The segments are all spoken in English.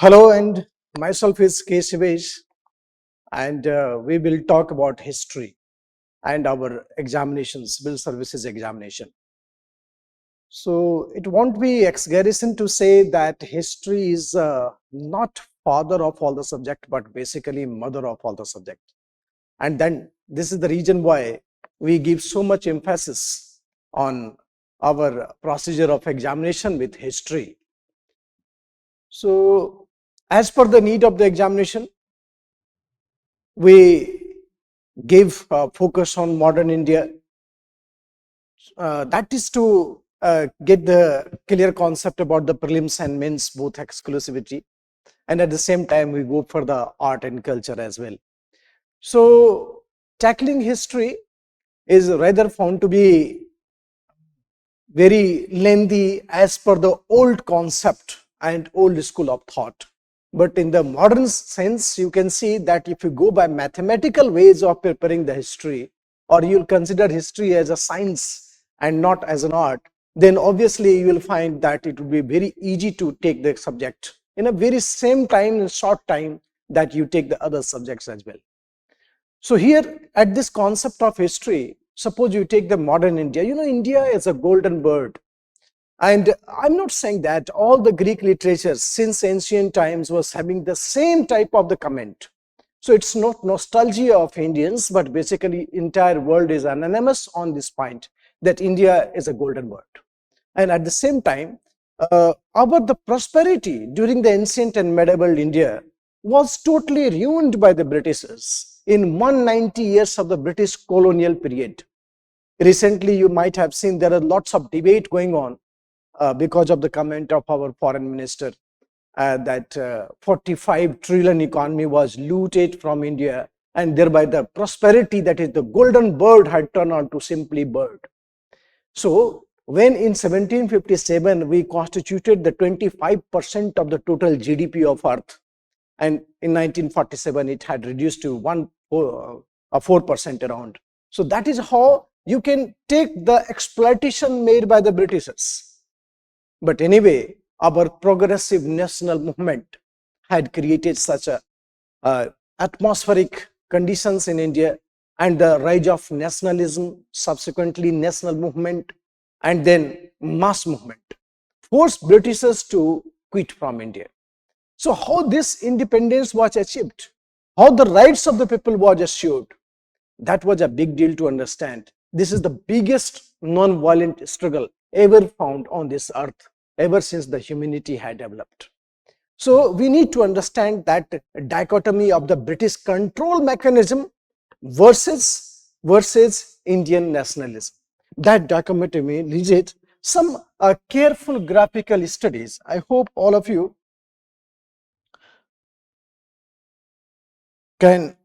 Hello, and myself is K.Shivesh, and we will talk about history and our examinations, bill services examination. So it won't be exaggeration to say that history is not father of all the subject, but basically mother of all the subject. And then this is the reason why we give so much emphasis on our procedure of examination with history. So as per the need of the examination, we give focus on modern India. That is to get the clear concept about the prelims and mains, both exclusivity. And at the same time, we go for the art and culture as well. So tackling history is rather found to be very lengthy as per the old concept and old school of thought. But in the modern sense, you can see that if you go by mathematical ways of preparing the history, or you'll consider history as a science and not as an art, then obviously you will find that it will be very easy to take the subject in a very same time, in short time, that you take the other subjects as well. So here at this concept of history, suppose you take the modern India, India is a golden bird. And I'm not saying that all the Greek literature since ancient times was having the same type of the comment. So it's not nostalgia of Indians, but basically entire world is unanimous on this point that India is a golden bird. And at the same time, the prosperity during the ancient and medieval India was totally ruined by the Britishers in 190 years of the British colonial period. Recently, you might have seen there are lots of debate going on because of the comment of our foreign minister that 45 trillion economy was looted from India, and thereby the prosperity, that is the golden bird, had turned on to simply bird. So when in 1757 we constituted the 25% of the total GDP of earth, and in 1947 it had reduced to 4% around. So that is how you can take the exploitation made by the Britishers. But anyway, our progressive national movement had created such a atmospheric conditions in India, and the rise of nationalism, subsequently national movement, and then mass movement forced Britishers to quit from India. So how this independence was achieved, how the rights of the people was assured, that was a big deal to understand. This is the biggest non-violent struggle ever found on this earth, ever since the humanity had developed. So we need to understand that dichotomy of the British control mechanism versus Indian nationalism. That dichotomy needs some careful graphical studies. I hope all of you can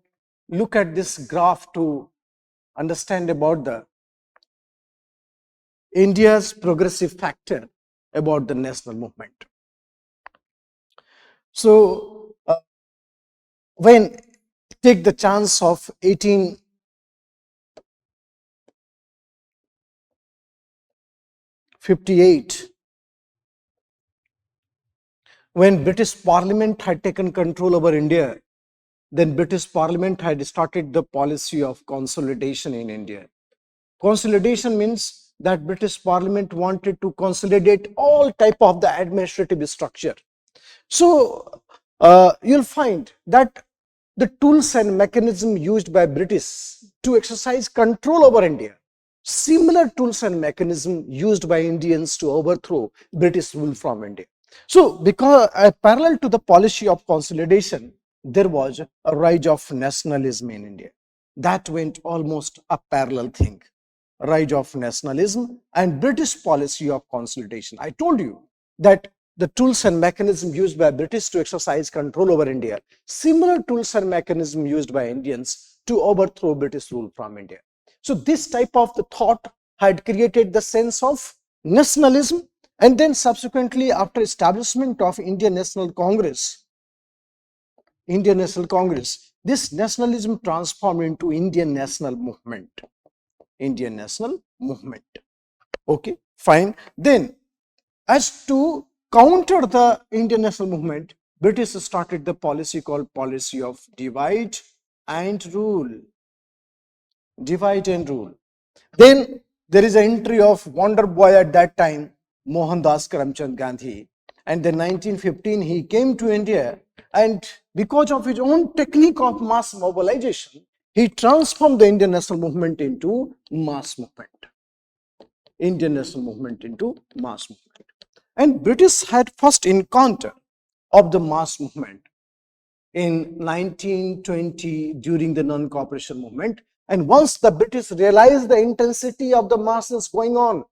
look at this graph to understand about the India's progressive factor about the national movement. So when take the chance of 1858, when British Parliament had taken control over India, then British Parliament had started the policy of consolidation in India. Consolidation means that British Parliament wanted to consolidate all type of the administrative structure. So you'll find that the tools and mechanism used by British to exercise control over India, similar tools and mechanism used by Indians to overthrow British rule from India. So because parallel to the policy of consolidation, there was a rise of nationalism in India. That went almost a parallel thing. Rise of nationalism and British policy of consolidation. I told you that the tools and mechanism used by British to exercise control over India, similar tools and mechanism used by Indians to overthrow British rule from India. So this type of the thought had created the sense of nationalism, and then subsequently after establishment of Indian National Congress, this nationalism transformed into Indian National Movement. Indian National Movement. Okay, fine. Then as to counter the Indian national movement, British started the policy called policy of divide and rule. Divide and rule. Then there is an entry of wonder boy at that time, Mohandas Karamchand Gandhi. And then 1915 he came to India, and because of his own technique of mass mobilization, he transformed the Indian national movement into mass movement. Indian national movement into mass movement. And British had first encounter of the mass movement in 1920 during the non-cooperation movement. And once the British realized the intensity of the masses going on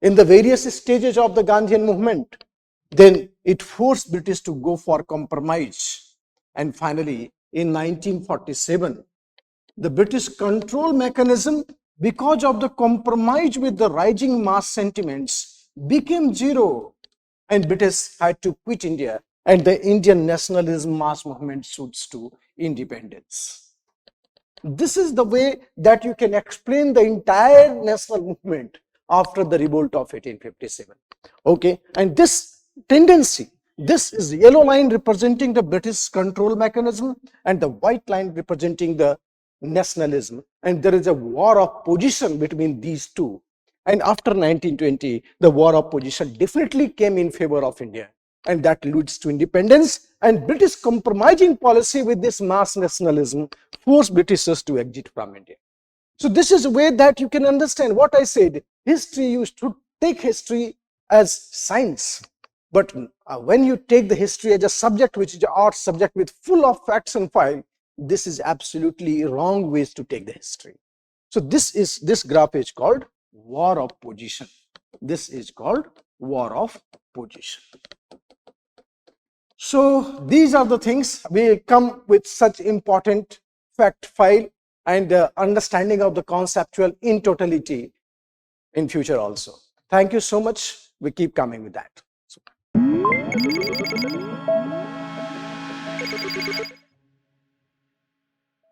in the various stages of the Gandhian movement, then it forced British to go for compromise. And finally, in 1947, the British control mechanism, because of the compromise with the rising mass sentiments, became zero, and British had to quit India, and the Indian nationalism mass movement suits to independence. This is the way that you can explain the entire national movement after the revolt of 1857. Okay, and this tendency, this is yellow line representing the British control mechanism and the white line representing the nationalism, and there is a war of position between these two. And after 1920, the war of position definitely came in favor of India, and that leads to independence. And British compromising policy with this mass nationalism forced Britishers to exit from India. So this is a way that you can understand what I said. History, you should take history as science, but when you take the history as a subject, which is an art subject with full of facts and file, this is absolutely wrong ways to take the history. So this graph is called war of position. This is called war of position. So these are the things we come with such important fact file and understanding of the conceptual in totality in future also. Thank you so much. We keep coming with that. So